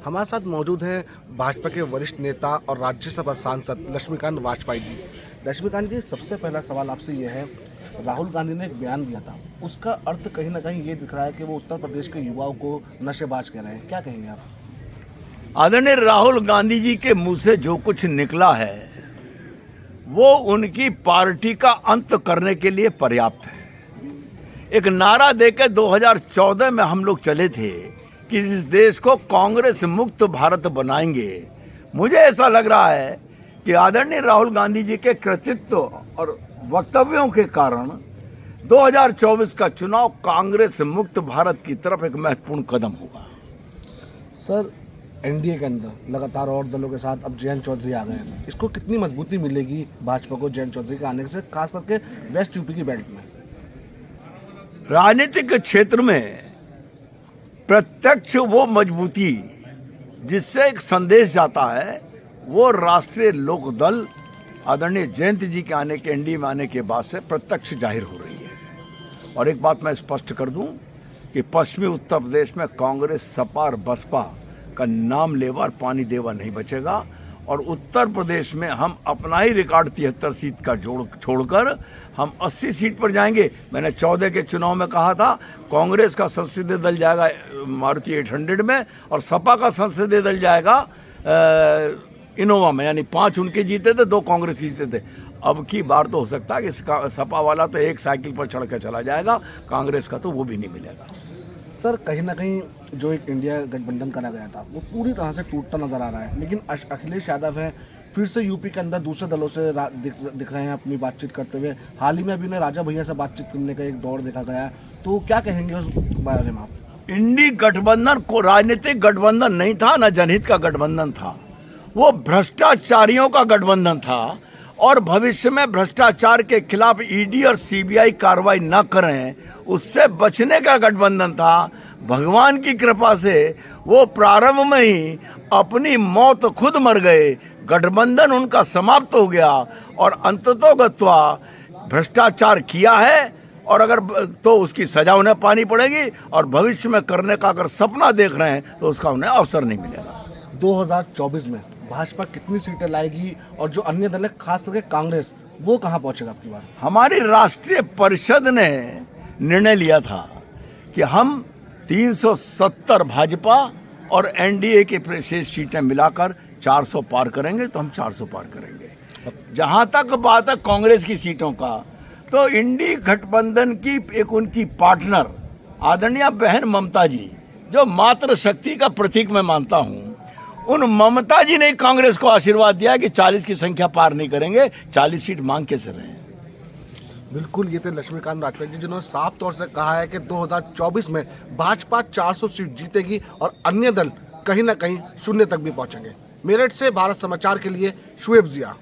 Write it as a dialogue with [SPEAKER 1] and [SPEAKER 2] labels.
[SPEAKER 1] हमारे साथ मौजूद हैं भाजपा के वरिष्ठ नेता और राज्यसभा सांसद लक्ष्मीकांत वाजपेयी जी। लक्ष्मीकांत जी, सबसे पहला सवाल आपसे ये है, राहुल गांधी ने एक बयान दिया था, उसका अर्थ कहीं ना कहीं ये दिख रहा है कि वो उत्तर प्रदेश के युवाओं को नशेबाज कह रहे हैं, क्या कहेंगे आप?
[SPEAKER 2] आदरणीय राहुल गांधी जी के मुंह से जो कुछ निकला है वो उनकी पार्टी का अंत करने के लिए पर्याप्त है। एक नारा देकर 2014 में हम लोग चले थे कि इस देश को कांग्रेस मुक्त भारत बनाएंगे। मुझे ऐसा लग रहा है कि आदरणीय राहुल गांधी जी के कृतित्व और वक्तव्यों के कारण 2024 का चुनाव कांग्रेस मुक्त भारत की तरफ एक महत्वपूर्ण कदम होगा।
[SPEAKER 1] सर, एनडीए के अंदर लगातार और दलों के साथ अब जयंत चौधरी आ गए हैं, इसको कितनी मजबूती मिलेगी भाजपा को जयंत चौधरी के आने से, खास करके वेस्ट यूपी की बेल्ट में?
[SPEAKER 2] राजनीतिक क्षेत्र में प्रत्यक्ष वो मजबूती जिससे एक संदेश जाता है वो राष्ट्रीय लोकदल आदरणीय जयंत जी के आने के एनडीए में आने के बाद से प्रत्यक्ष जाहिर हो रही है। और एक बात मैं स्पष्ट कर दूं कि पश्चिमी उत्तर प्रदेश में कांग्रेस, सपा और बसपा का नाम लेवा पानी देवा नहीं बचेगा। और उत्तर प्रदेश में हम अपना ही रिकॉर्ड 73 सीट का छोड़कर हम 80 सीट पर जाएंगे। मैंने 14 के चुनाव में कहा था कांग्रेस का संसदीय दल जाएगा मारुति 800 में और सपा का संसदीय दल जाएगा इनोवा में, यानी 5 उनके जीते थे, 2 कांग्रेस जीते थे। अब की बार तो हो सकता है कि सपा वाला तो एक साइकिल पर चढ़ कर चला जाएगा, कांग्रेस का तो वो भी नहीं मिलेगा।
[SPEAKER 1] सर, कहीं ना कहीं जो एक इंडिया गठबंधन करा गया था वो पूरी तरह से टूटता नजर आ रहा है, लेकिन अखिलेश यादव हैं, फिर से यूपी के अंदर दूसरे दलों से दिख रहे हैं अपनी बातचीत करते हुए। हाल ही में अभी उन्हें राजा भैया से बातचीत करने का एक दौर देखा गया, तो क्या कहेंगे उस बारे में आप?
[SPEAKER 2] इंडी गठबंधन को राजनीतिक गठबंधन नहीं था, न जनहित का गठबंधन था, वो भ्रष्टाचारियों का गठबंधन था। और भविष्य में भ्रष्टाचार के खिलाफ ईडी और सीबीआई कार्रवाई न करें उससे बचने का गठबंधन था। भगवान की कृपा से वो प्रारंभ में ही अपनी मौत खुद मर गए, गठबंधन उनका समाप्त हो गया और अंततोगत्वा भ्रष्टाचार किया है और अगर तो उसकी सजा उन्हें पानी पड़ेगी और भविष्य में करने का अगर सपना देख रहे हैं तो उसका उन्हें अवसर नहीं मिलेगा।
[SPEAKER 1] 2024 में भाजपा कितनी सीटें लाएगी और जो अन्य दल है खास करके कांग्रेस, वो कहां पहुंचेगा आपकी बार?
[SPEAKER 2] हमारी राष्ट्रीय परिषद ने निर्णय लिया था कि हम 370 भाजपा और एनडीए के शेष सीटें मिलाकर 400 पार करेंगे, तो हम 400 पार करेंगे। जहां तक बात है कांग्रेस की सीटों का, तो इंडी गठबंधन की एक उनकी पार्टनर आदरणीय बहन ममता जी, जो मातृ शक्ति का प्रतीक मैं मानता हूं, उन ममता जी ने कांग्रेस को आशीर्वाद दिया कि 40 की संख्या पार नहीं करेंगे, 40 सीट मांग कैसे रहे।
[SPEAKER 1] बिल्कुल, ये थे लक्ष्मीकांत वाजपेयी जी, जिन्होंने साफ तौर से कहा है कि 2024 में भाजपा 400 सीट जीतेगी और अन्य दल कहीं ना कहीं 0 तक भी पहुंचेंगे। मेरठ से भारत समाचार के लिए शुएब जिया।